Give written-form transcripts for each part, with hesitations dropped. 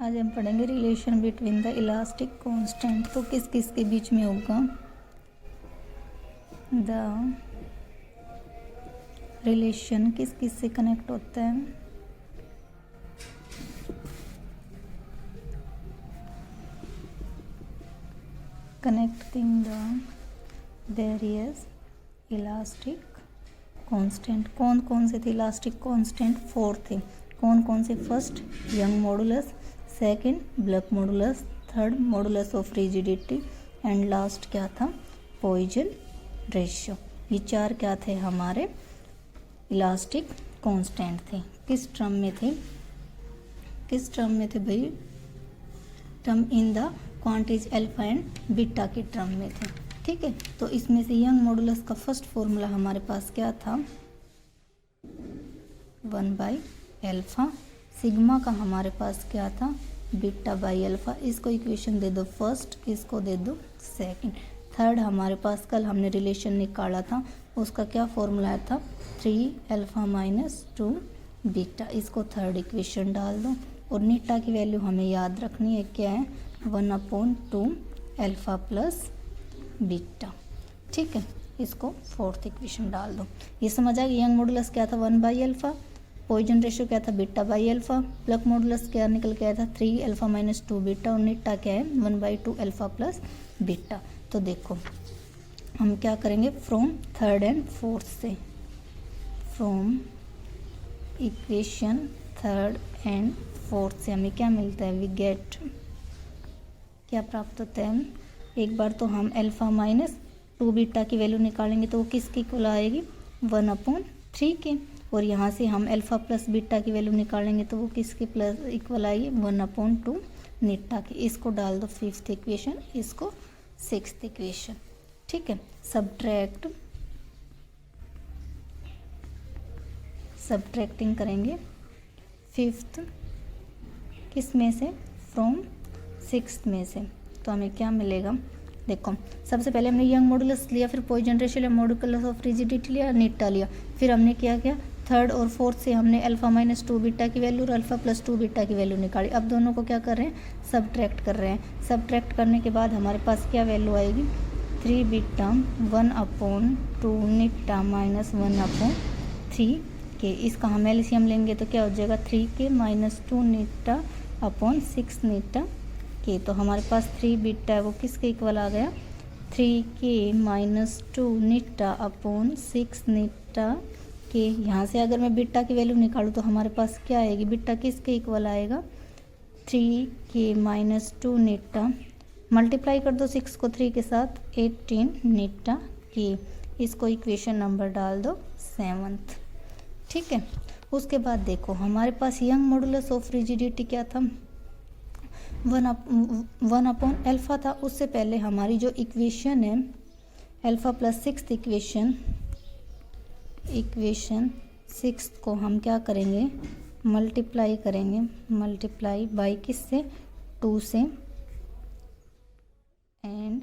आज हम पढ़ेंगे relation between the elastic constant. तो किस किस के बीच में होगा द रिलेशन, किस किस से कनेक्ट होता है। Connecting the various elastic constant. कौन कौन से थे इलास्टिक कांस्टेंट? 4 थे। कौन कौन से? First young modulus, second black modulus, third modulus of rigidity and last क्या था? Poisson ratio. ये 4 क्या थे? हमारे इलास्टिक कांस्टेंट थे। किस टर्म में थे? किस टर्म में थे भाई? Term in the quantities alpha and beta के टर्म में थे। ठीक है, तो इसमें से यंग मॉडुलस का फर्स्ट फॉर्मूला हमारे पास क्या था? 1/अल्फा। सिग्मा का हमारे पास क्या था? बीटा/अल्फा। इसको इक्वेशन दे दो फर्स्ट, इसको दे दो सेकंड। थर्ड हमारे पास कल हमने रिलेशन निकाला था, उसका क्या फॉर्मूला था? 3α - 2 बीटा। इसको थर्ड इक्वेशन डाल दो। और नीटा की वैल्यू हमें याद रखनी है, क्या है? 1/2 अल्फा प्लस बीटा। ठीक है, इसको फोर्थ इक्वेशन डाल दो। ये समझ आ गया। यंग मॉडुलस क्या था? 1/अल्फा। पॉइजन रेशियो क्या था? बीटा/अल्फा। ब्लैक मॉडुलस क्या निकल के आया था? 3α - 2 बीटा। और नीटा क्या है? 1/2 अल्फा प्लस बीटा। तो देखो हम क्या करेंगे, फ्रॉम थर्ड एंड फोर्थ से, from equation third and fourth से हमें क्या मिलता है? वी गेट, क्या प्राप्त होता है? एक बार तो हम अल्फा माइनस 2 बीटा की वैल्यू निकालेंगे तो वो किसके इक्वल आएगी? 1/3 के। और यहाँ से हम अल्फा प्लस बीटा की वैल्यू निकालेंगे तो वो किसके प्लस इक्वल आएगी? 1/2 नीटा की। इसको डाल दो फिफ्थ इक्वेशन, इसको सिक्स्थ इक्वेशन। ठीक है, सब्ट्रैक्टिंग करेंगे फिफ्थ किस में से? फ्रॉम सिक्स्थ में से। तो हमें क्या मिलेगा? देखो सबसे पहले हमने यंग मॉडुलस लिया, फिर पॉइजन रेशियो लिया, मॉडुलस ऑफ रिजिडिटी लिया, नीटा लिया। फिर हमने क्या किया? थर्ड और फोर्थ से हमने अल्फा माइनस 2 बीटा की वैल्यू और अल्फा प्लस 2 बीटा की वैल्यू निकाली। अब दोनों को क्या कर रहे हैं? सब्ट्रैक्ट कर रहे हैं। सब्ट्रैक्ट करने के बाद हमारे पास क्या वैल्यू आएगी? 3 बीटा 1/2 नीटा माइनस 1/3 के। इसका हम एलसीएम लेंगे तो क्या हो जाएगा? 3k - 2 नीटा अपॉन 6 नीटा के। तो हमारे पास 3 बीटा है वो किसके इक्वल आ गया? 3k - 2 नीटा अपॉन 6 नीटा के। यहाँ से अगर मैं बीटा की वैल्यू निकालूँ तो हमारे पास क्या आएगी? बीटा किसके इक्वल आएगा? 3k - 2 नीटा, मल्टीप्लाई कर दो 6 को 3 के साथ, 18 नीटा के। इसको इक्वेशन नंबर डाल दो 7th। ठीक है, उसके बाद देखो हमारे पास यंग मॉडुलस ऑफ रिजिडिटी क्या था? 1/अल्फा था। उससे पहले हमारी जो इक्वेशन है alpha plus sixth equation sixth को हम क्या करेंगे? मल्टीप्लाई करेंगे। मल्टीप्लाई बाई किससे? 2 से। एंड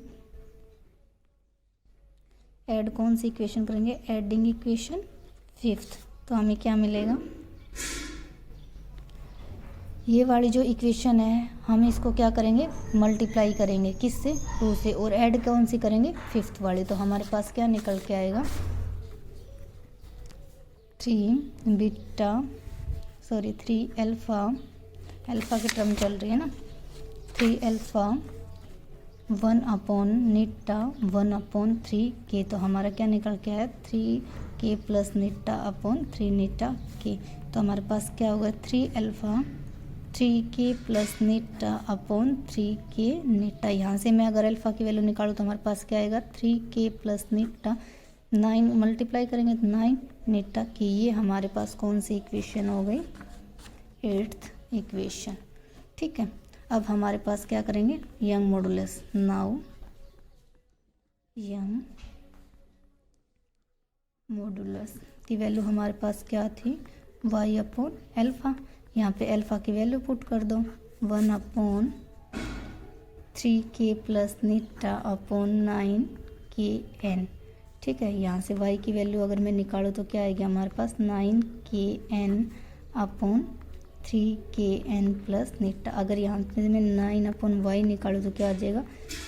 ऐड कौन सी इक्वेशन करेंगे? Adding equation fifth. तो हमें क्या मिलेगा? ये वाली जो इक्वेशन है हम इसको क्या करेंगे? मल्टीप्लाई करेंगे किससे? 2 से। और ऐड कौन सी करेंगे? फिफ्थ वाली। तो हमारे पास क्या निकल के आएगा? 3 अल्फा की टर्म चल रही है ना, 3α 1/, नीटा 1/3 के। तो हमारा क्या निकल के आया? 3k प्लस नीटा अपॉन 3 नीटा के। तो हमारे पास क्या होगा? 3α 3k प्लस नीटा अपॉन 3k नीटा। यहाँ से मैं अगर अल्फा की वैल्यू निकालूँ तो हमारे पास क्या आएगा? 3k प्लस नीटा, 9 मल्टीप्लाई करेंगे तो 9 नीटा की। ये हमारे पास कौन सी इक्वेशन हो गई? 8th equation. ठीक है, अब हमारे पास क्या करेंगे? Young modulus. Now young modulus की वैल्यू हमारे पास क्या थी? y/अल्फा। यहाँ पे अल्फा की वैल्यू पुट कर दो, 1/3k प्लस नीटा अपॉन 9kn। ठीक है, यहाँ से y की वैल्यू अगर मैं निकालूँ तो क्या आएगी हमारे पास? 9kn अपॉन 3kn प्लस नीटा। अगर यहाँ पे मैं 9/y निकालूँ तो क्या आ जाएगा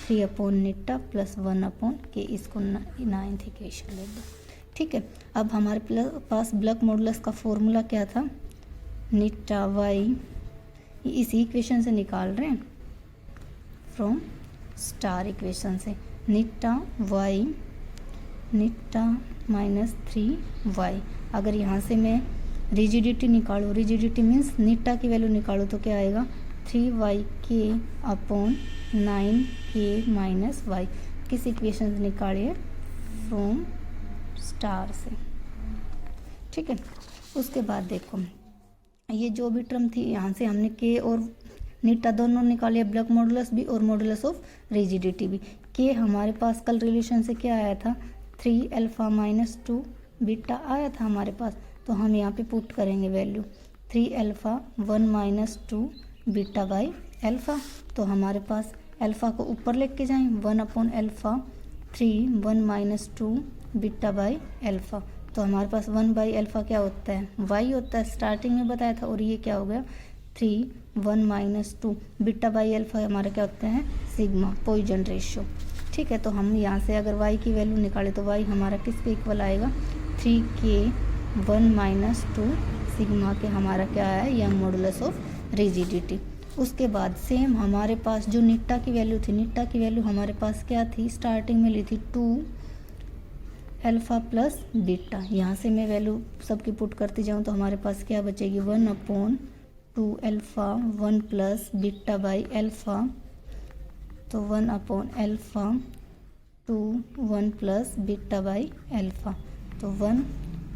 3/नीटा प्लस 1/k। इसको 9th इक्वेशन ले दो। ठीक है, अब हमारे पास ब्लॉक मॉडुलस का फॉर्मूला क्या था, नीटा वाई, इसी इक्वेशन से निकाल रहे हैं फ्रॉम स्टार इक्वेशन से। नीटा वाई नीटा -3y। अगर यहाँ से मैं रिजिडिटी निकालूँ, रिजिडिटी मीन्स नीटा की वैल्यू निकालूँ तो क्या आएगा 3y/9k-y। किस इक्वेशन से निकालिए, फ्रॉम स्टार से। ठीक है, उसके बाद देखो ये जो भी टर्म थी यहाँ से हमने के और नीटा दोनों निकाले, ब्लॉक मॉडुलस भी और मॉडुलस ऑफ रिजिडिटी भी। के हमारे पास कल रिलेशन से क्या आया था 3α-2 बीटा आया था हमारे पास, तो हम यहाँ पे पुट करेंगे वैल्यू 3α 1-2 बीटा बाई अल्फ़ा। तो हमारे पास अल्फ़ा को ऊपर लेके जाएं 1/α 3 1-2 बीटा बाई अल्फ़ा। तो हमारे पास 1/α क्या होता है, y होता है, स्टार्टिंग में बताया था। और ये क्या हो गया 3 1-2 बीटा बाई अल्फ़ा हमारा क्या होता है सिग्मा, पॉइजन रेशियो। ठीक है, तो हम यहाँ से अगर y की वैल्यू निकालें तो y हमारा किसके इक्वल आएगा 3k1-2 सिग्मा के हमारा क्या है यंग मॉडुलस ऑफ रिजिडिटी। उसके बाद सेम हमारे पास जो नीटा की वैल्यू थी, नीटा की वैल्यू हमारे पास क्या थी, स्टार्टिंग में ली थी 2α प्लस बीटा। यहाँ से मैं वैल्यू सबकी पुट करती जाऊँ तो हमारे पास क्या बचेगी 1/2α 1 प्लस बीटा बाई अल्फ़ा। तो 1/α 2 1 प्लस बीटा बाई अल्फ़ा। तो 1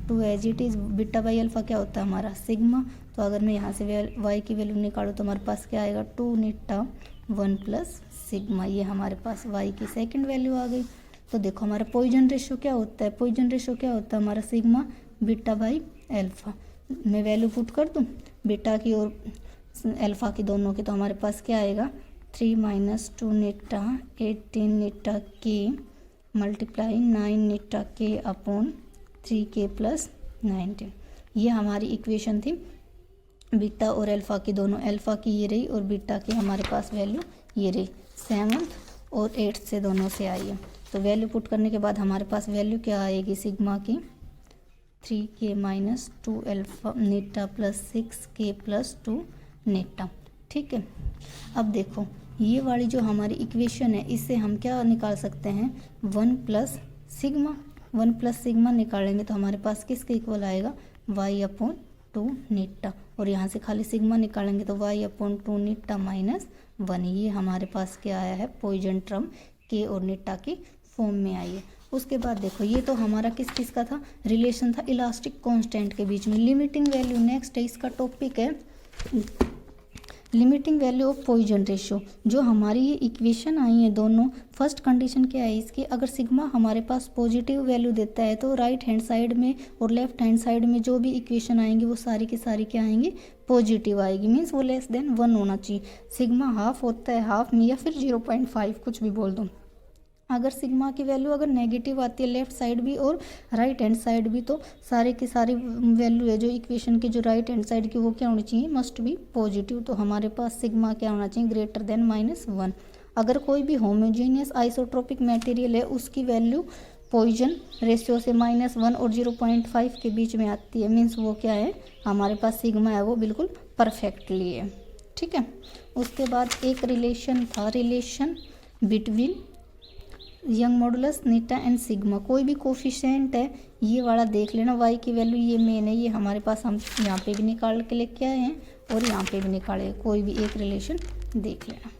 2 as it is, beta by alpha क्या होता है हमारा सिग्मा। तो अगर मैं यहाँ से y की वैल्यू निकालूँ तो हमारे पास क्या आएगा 2 नीटा 1 प्लस सिग्मा। ये हमारे पास y की सेकंड वैल्यू आ गई। तो देखो हमारा पॉइजन रेशियो क्या होता है, पॉइजन रेशियो क्या होता है हमारा सिग्मा बीटा बाई अल्फ़ा। मैं वैल्यू पुट कर दूँ बीटा की और अल्फ़ा की दोनों की, तो हमारे पास क्या आएगा 3-2 नीटा 18 नीटा के मल्टीप्लाई 9 नीटा के अपॉन 3k प्लस 19। ये हमारी इक्वेशन थी बीटा और अल्फ़ा की दोनों। अल्फ़ा की ये रही और बीटा की हमारे पास वैल्यू ये रही, 7th और 8th से दोनों से आई है। तो वैल्यू पुट करने के बाद हमारे पास वैल्यू क्या आएगी सिग्मा की 3k-2 अल्फ़ा नीटा प्लस 6k प्लस 2 नीटा। ठीक है, अब देखो ये वाली जो हमारी इक्वेशन है इससे हम क्या निकाल सकते हैं 1 प्लस सिग्मा निकालेंगे तो हमारे पास किसके इक्वल आएगा y/2 नीटा। और यहाँ से खाली सिग्मा निकालेंगे तो y/2 नीटा -1। ये हमारे पास क्या आया है पॉइजन टर्म के और नीटा की फॉर्म में आई है। उसके बाद देखो ये तो हमारा किस का था, रिलेशन था इलास्टिक कांस्टेंट के बीच में। लिमिटिंग वैल्यू नेक्स्ट है, इसका टॉपिक है limiting value of Poisson ratio. जो हमारी ये इक्वेशन आई है दोनों, फर्स्ट कंडीशन क्या है इसकी, अगर सिग्मा हमारे पास पॉजिटिव वैल्यू देता है तो राइट हैंड साइड में और लेफ्ट हैंड साइड में जो भी इक्वेशन आएंगी वो सारी की सारी क्या आएंगी पॉजिटिव आएगी, मीन्स वो लेस देन 1 होना चाहिए। सिग्मा हाफ होता है, हाफ में या फिर 0.5 कुछ भी बोल दो। अगर सिग्मा की वैल्यू अगर नेगेटिव आती है लेफ्ट साइड भी और राइट हैंड साइड भी, तो सारे की सारी वैल्यू है जो इक्वेशन की जो राइट हैंड साइड की वो क्या होनी चाहिए, मस्ट बी पॉजिटिव। तो हमारे पास सिग्मा क्या होना चाहिए ग्रेटर देन -1। अगर कोई भी होमोजेनियस आइसोट्रोपिक मटेरियल है उसकी वैल्यू पॉइजन रेशियो से -1 और 0.5 के बीच में आती है, मीन्स वो क्या है हमारे पास सिग्मा है वो बिल्कुल परफेक्टली है। ठीक है, उसके बाद एक रिलेशन था, relation between young modulus Neeta and sigma. कोई भी कोफिशिएंट है ये वाला देख लेना, y की वैल्यू ये मेन है, ये हमारे पास हम यहाँ पे भी निकाल के लेके आए हैं और यहाँ पे भी निकाले, कोई भी एक रिलेशन देख लेना।